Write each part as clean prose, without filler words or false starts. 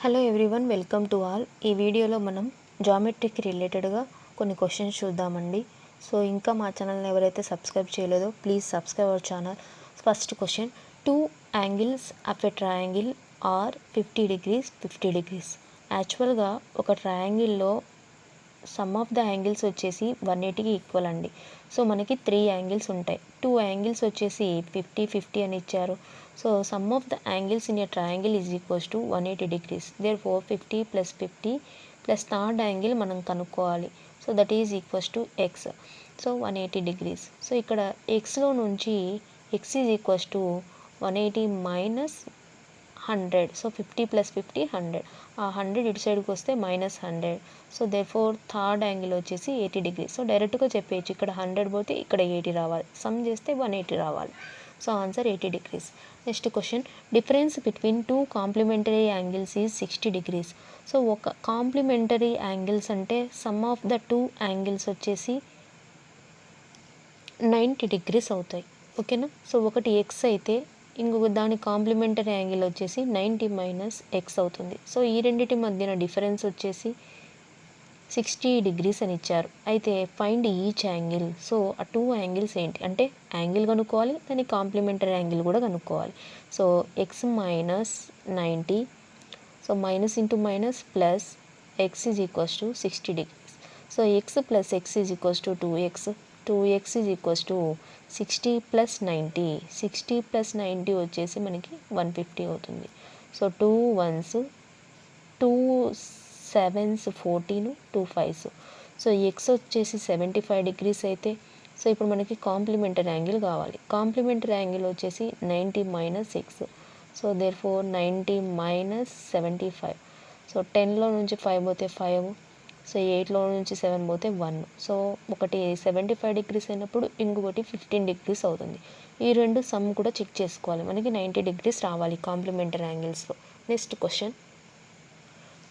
Hello everyone, welcome to all. ఈ వీడియోలో మనం జామెట్రీకి రిలేటెడ్గా కొన్ని క్వశ్చన్స్ చూద్దామండి. సో ఇంకా మా ఛానల్ని ఎవరైతే సబ్స్క్రైబ్ చేయలేదో please subscribe our channel. First question, 2 angles of a triangle are 50 degrees 50 degrees. యాక్చువల్గా ఒక ట్రయాంగిల్లో సమ్ ఆఫ్ ద యాంగిల్స్ వచ్చేసి 180కి ఈక్వల్ అండి. సో మనకి 3 యాంగిల్స్ ఉంటాయి. 2 యాంగిల్స్ వచ్చేసి 50 50 అని ఇచ్చారు. So some of the angles in a triangle is equals to 180 degrees. Therefore 50 + 50 plus third angle మనం కనుక్కోవాలి. So that is equals to X. So 180 degrees. So ఇక్కడ ఎక్స్లో నుంచి X is equals to 180 minus 100. So 50 + 50 100. ఆ 100 ఇటు సైడ్కి వస్తే -100. So therefore third angle వచ్చేసి 80 degrees. సో డైరెక్ట్గా చెప్పేయచ్చు, ఇక్కడ 100 పోతే ఇక్కడ 80 రావాలి, సమ్ చేస్తే 180 రావాలి. So answer 80 degrees. Next question, difference between 2 complementary angles is 60 degrees. So ఒక కాంప్లిమెంటరీ యాంగిల్స్ అంటే సమ్ ఆఫ్ ద 2 యాంగిల్స్ వచ్చేసి 90 degrees అవుతాయి. ఓకేనా. సో ఒకటి ఎక్స్ అయితే ఇంకొక దాని కాంప్లిమెంటరీ యాంగిల్ వచ్చేసి 90 మైనస్ ఎక్స్ అవుతుంది. సో ఈ రెండింటి మధ్యన డిఫరెన్స్ వచ్చేసి 60 degrees అని ఇచ్చారు. అయితే ఫైండ్ ఈచ్ యాంగిల్. సో ఆ 2 యాంగిల్స్ ఏంటి అంటే యాంగిల్ కనుక్కోవాలి, దాని కాంప్లిమెంటరీ యాంగిల్ కూడా కనుక్కోవాలి. So x minus 90. So minus into minus plus X is equals to 60 degrees. So x plus X is equals to 2x. 2x is equals to 60 + 90. 60 + 90 వచ్చేసి మనకి 150 అవుతుంది. So 2 1s, 2 7s 14, 2 5s. So X వచ్చేసి 75 degrees అయితే, so ఇప్పుడు మనకి complementary angle కావాలి. Complementary angle వచ్చేసి 90 minus X. So therefore 90 minus 75. So 10లో నుంచి 5 పోతే 5. సో 8లో నుంచి 7 పోతే 1. సో ఒకటి 75 degrees అయినప్పుడు ఇంకొకటి 15 degrees అవుతుంది. ఈ రెండు సమ్ కూడా చెక్ చేసుకోవాలి. మనకి 90 degrees రావాలి కాంప్లిమెంటరీ యాంగిల్స్లో. Next question,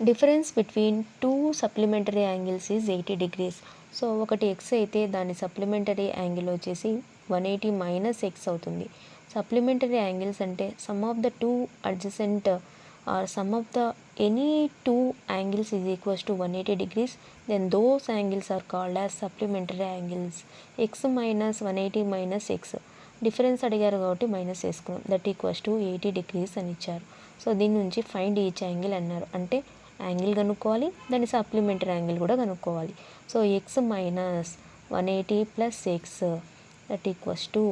difference between 2 supplementary angles is 80 degrees. So ఒకటి ఎక్స్ అయితే దాని సప్లిమెంటరీ యాంగిల్ వచ్చేసి 180 మైనస్ ఎక్స్ అవుతుంది. సప్లిమెంటరీ యాంగిల్స్ అంటే sum of the 2 adjacent or sum of the any 2 angles is equals to 180 degrees, then those angles are called as supplementary angles. x minus 180 minus x difference అడిగారు కాబట్టి minus వేసుకున్నాం, that equals to 80 degrees అని ఇచ్చారు. So దీని నుంచి find each angle అన్నారు. అంటే angle కనుక్కోవాలి, దాని సప్లిమెంటరీ యాంగిల్ కూడా కనుక్కోవాలి. So x minus 180 plus x that equals to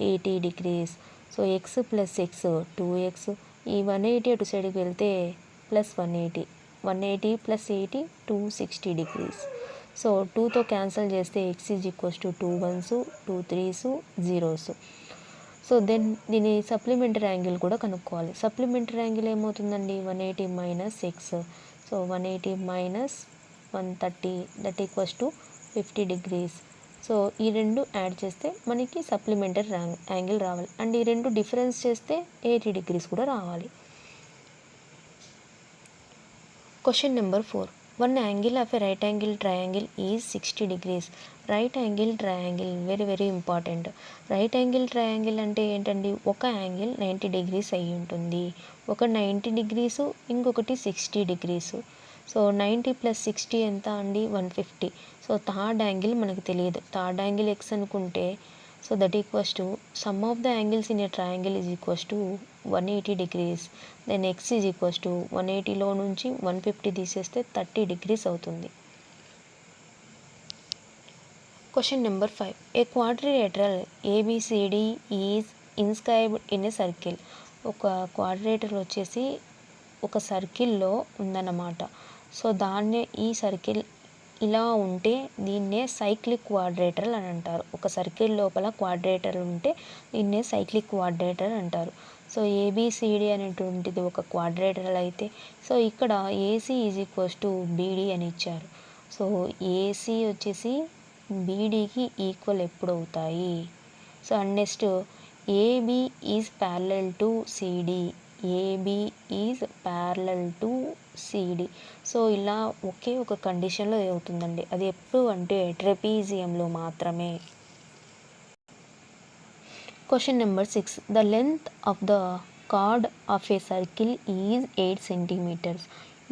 80 degrees. So x plus x 2x. ఈ 180 అటు సైడ్కి వెళ్తే ప్లస్ 180. 180 plus 80 260 degrees. సో 2తో క్యాన్సిల్ చేస్తే x is equals to 2 1s, 2 3s, 0s. So then దీని సప్లిమెంటరీ యాంగిల్ కూడా కనుక్కోవాలి. సప్లిమెంటరీ యాంగిల్ ఏమవుతుందండి, 180 minus X. So 180 minus 130 that equals to 50 degrees. So ఈ రెండు యాడ్ చేస్తే మనకి సప్లిమెంటరీ యాంగిల్ రావాలి. అండ్ ఈ రెండు డిఫరెన్స్ చేస్తే 80 degrees కూడా రావాలి. Question number 4, one angle of a right angle triangle is 60 degrees. Right angle triangle very very important. Right angle triangle అంటే ఏంటండి, ఒక యాంగిల్ 90 degrees అయ్యి ఉంటుంది. ఒక 90 degrees, ఇంకొకటి 60 degrees. సో 90 + 60 ఎంత అండి, 150. సో థర్డ్ యాంగిల్ మనకు తెలియదు, థర్డ్ యాంగిల్ ఎక్స్ అనుకుంటే so that equals to sum of the angles in a triangle is equals to 180 degrees. Then x is equals to 180లో నుంచి 150 తీసేస్తే 30 degrees అవుతుంది. Question number 5, a quadrilateral ABCD is inscribed in a circle. ఒక quadrilateral వచ్చేసి ఒక సర్కిల్లో ఉందన్నమాట. So దాన్నే ఈ సర్కిల్ ఇలా ఉంటే దీన్నే సైక్లిక్ క్వాడ్రిలేటరల్ అని అంటారు. ఒక సర్కిల్ లోపల క్వాడ్రిలేటరల్ ఉంటే దీన్నే సైక్లిక్ క్వాడ్రిలేటరల్ అంటారు. సో ఏబిసిడి అనేటువంటిది ఒక క్వాడ్రిలేటరల్ అయితే, సో ఇక్కడ AC is equals to BD అని ఇచ్చారు. సో ఏసీ వచ్చేసి బీడీకి ఈక్వల్ ఎప్పుడు అవుతాయి. So and next AB is parallel to CD. AB is parallel to CD. So ఇలా ఒకే ఒక కండిషన్లో అవుతుందండి. అది ఎప్పుడు అంటే ట్రెపీజియంలో మాత్రమే. Question number 6, the length of the chord of a circle is 8 centimetres.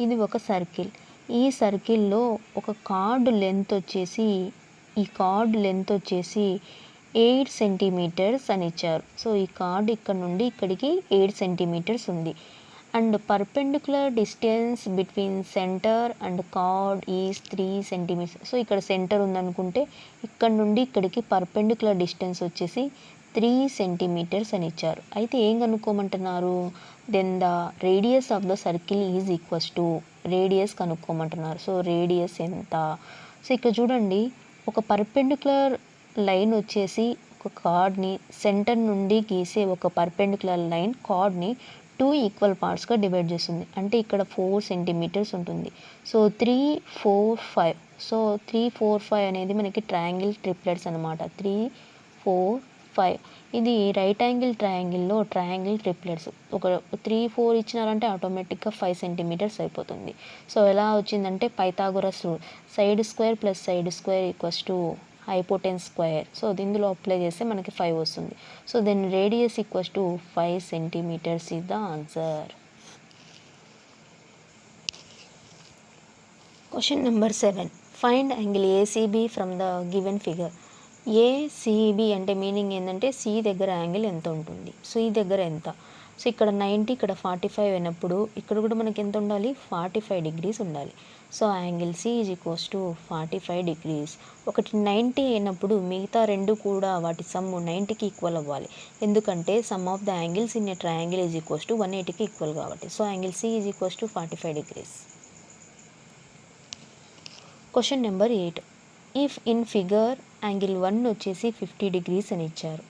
ఇది ఒక సర్కిల్. ఈ సర్కిల్లో ఒక కార్డ్ లెంత్ వచ్చేసి 8 సెంటీమీటర్స్ అని ఇచ్చారు. సో ఈ కార్డ్ ఇక్కడ నుండి ఇక్కడికి 8 సెంటీమీటర్స్ ఉంది. And perpendicular distance between centre and chord is 3 centimetres. So ఇక్కడ సెంటర్ ఉందనుకుంటే ఇక్కడ నుండి ఇక్కడికి పర్పెండిక్యులర్ డిస్టెన్స్ వచ్చేసి 3 సెంటీమీటర్స్ అని ఇచ్చారు. అయితే ఏం కనుక్కోమంటున్నారు? Then the radius of the circle is equals to radius కనుక్కోమంటున్నారు. సో రేడియస్ ఎంత? సో ఇక్కడ చూడండి, ఒక పర్పెండిక్యులర్ లైన్ వచ్చేసి ఒక కార్డ్ని సెంటర్ నుండి గీసే ఒక పర్పెండిక్యులర్ లైన్ కార్డ్ని 2 ఈక్వల్ పార్ట్స్గా డివైడ్ చేస్తుంది. అంటే ఇక్కడ 4 సెంటీమీటర్స్ ఉంటుంది. సో 3, 4, 5. సో 3, 4, 5 అనేది మనకి ట్రయాంగిల్ ట్రిప్లెట్స్ అనమాట. 3, 4, 5 ఇది రైట్ యాంగిల్ ట్రయాంగిల్లో ట్రయాంగిల్ ట్రిప్లెట్స్. ఒక 3, 4 ఇచ్చినారంటే ఆటోమేటిక్గా 5 సెంటీమీటర్స్ అయిపోతుంది. సో ఎలా వచ్చిందంటే Pythagoras rule, side square plus side square equals to hypotenuse square. So ఇందులో అప్లై చేస్తే మనకి 5 వస్తుంది. So then radius equals to 5 centimetres is the answer. Question number 7. Find angle ACB from the given figure. ACB అంటే meaning ఏంటంటే C దగ్గర angle ఎంత ఉంటుంది, so ఈ దగ్గర ఎంత. సో ఇక్కడ 90, ఇక్కడ 45 అయినప్పుడు ఇక్కడ కూడా మనకి ఎంత ఉండాలి? 45 డిగ్రీస్ ఉండాలి. So angle C is equals to 45 degrees. ఒకటి 90 అయినప్పుడు మిగతా రెండు కూడా వాటి సమ్ము 90కి ఈక్వల్ అవ్వాలి. ఎందుకంటే sum of the angles in a triangle is equals to 180కి ఈక్వల్ కాబట్టి. So angle C is equals to 45 degrees. Question number 8. If in figure angle 1 వచ్చేసి 50 డిగ్రీస్ అని ఇచ్చారు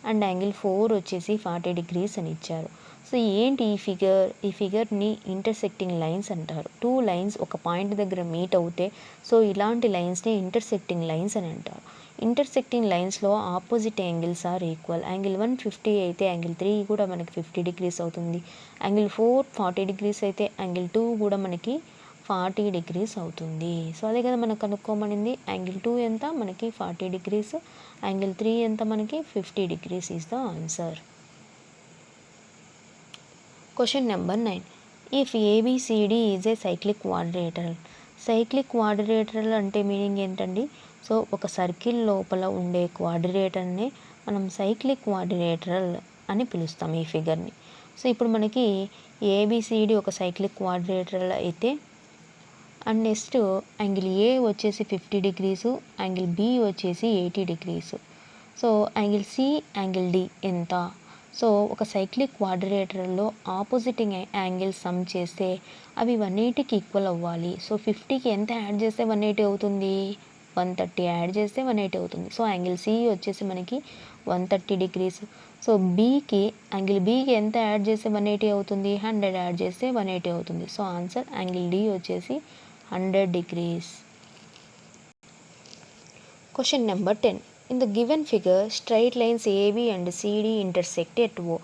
అండ్ యాంగిల్ 4 వచ్చేసి 40 డిగ్రీస్ అని ఇచ్చారు. సో ఏంటి ఈ ఫిగర్ని ఇంటర్సెక్టింగ్ లైన్స్ అంటారు. 2 లైన్స్ ఒక పాయింట్ దగ్గర మీట్ అవుతే సో ఇలాంటి లైన్స్ని ఇంటర్సెక్టింగ్ లైన్స్ అని అంటారు. ఇంటర్సెక్టింగ్ లైన్స్లో opposite angles are equal. Angle 1 50 అయితే యాంగిల్ 3 కూడా మనకి 50 డిగ్రీస్ అవుతుంది. యాంగిల్ 4 40 డిగ్రీస్ అయితే యాంగిల్ 2 కూడా మనకి 40 డిగ్రీస్ అవుతుంది. సో అదే కదా మనకు కనుక్కోమనింది. యాంగిల్ 2 ఎంత? మనకి 40 డిగ్రీస్. యాంగిల్ 3 ఎంత? మనకి 50 degrees is the answer. Question number 9. If ABCD is a cyclic quadrilateral. Cyclic quadrilateral అంటే మీనింగ్ ఏంటండి? సో ఒక సర్కిల్ లోపల ఉండే క్వాడ్రిలేటర్ని మనం సైక్లిక్ క్వాడ్రిలేటరల్ అని పిలుస్తాం ఈ ఫిగర్ని. సో ఇప్పుడు మనకి ఏబిసిడి ఒక సైక్లిక్ క్వాడ్రిలేటరల్ అయితే అండ్ నెక్స్ట్ యాంగిల్ ఏ వచ్చేసి 50 డిగ్రీసు, యాంగిల్ బి వచ్చేసి 80 degrees. So angle C, angle D ఎంత? సో ఒక సైక్లిక్ క్వాడ్రిలేటరల్లో ఆపోజిట్ యాంగిల్ సమ్ చేస్తే అవి 180కి ఈక్వల్ అవ్వాలి. సో 50కి ఎంత యాడ్ చేస్తే 180 అవుతుంది? 130 యాడ్ చేస్తే 180 అవుతుంది. సో యాంగిల్ సి వచ్చేసి మనకి 130 డిగ్రీస్. సో యాంగిల్ బీకి ఎంత యాడ్ చేస్తే 180 అవుతుంది? 100 యాడ్ చేస్తే 180 అవుతుంది. సో ఆన్సర్ యాంగిల్ డి వచ్చేసి 100 degrees. Question number 10. In the given figure, straight lines AB and CD intersect at O.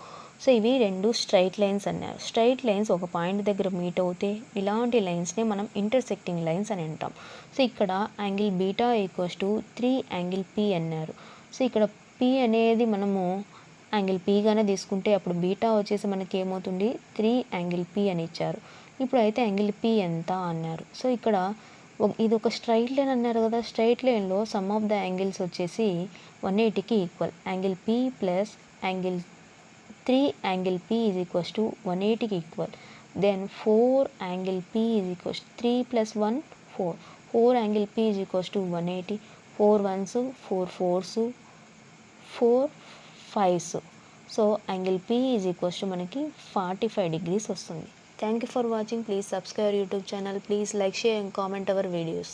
So ఇవి రెండు స్ట్రైట్ లైన్స్ అన్నారు. స్ట్రైట్ లైన్స్ ఒక పాయింట్ దగ్గర మీట్ అవుతే ఇలాంటి లైన్స్ని మనం ఇంటర్సెక్టింగ్ లైన్స్ అని అంటాం. సో ఇక్కడ angle beta equals to 3 angle P అన్నారు. సో ఇక్కడ పి అనేది మనము యాంగిల్ పీగానే తీసుకుంటే అప్పుడు బీటా వచ్చేసి మనకి ఏమవుతుంది? 3 యాంగిల్ పి అని ఇచ్చారు. ఇప్పుడు అయితే యాంగిల్ పి ఎంత అన్నారు. సో ఇక్కడ ఇది ఒక స్ట్రైట్ లైన్ అన్నారు కదా. స్ట్రైట్ లైన్లో సమ్ ఆఫ్ ద యాంగిల్స్ వచ్చేసి 180కి equal. Angle P plus angle 3 angle P is equals to 180కి equal. Then 4 angle P is equals 3 + 1 4. 4 angle P is equals to 180. 4 1s 4 4s 4 5s. So angle P is equals to మనకి 45 degrees వస్తుంది. Thank you for watching. Please subscribe our YouTube channel. Please like, share and comment our videos.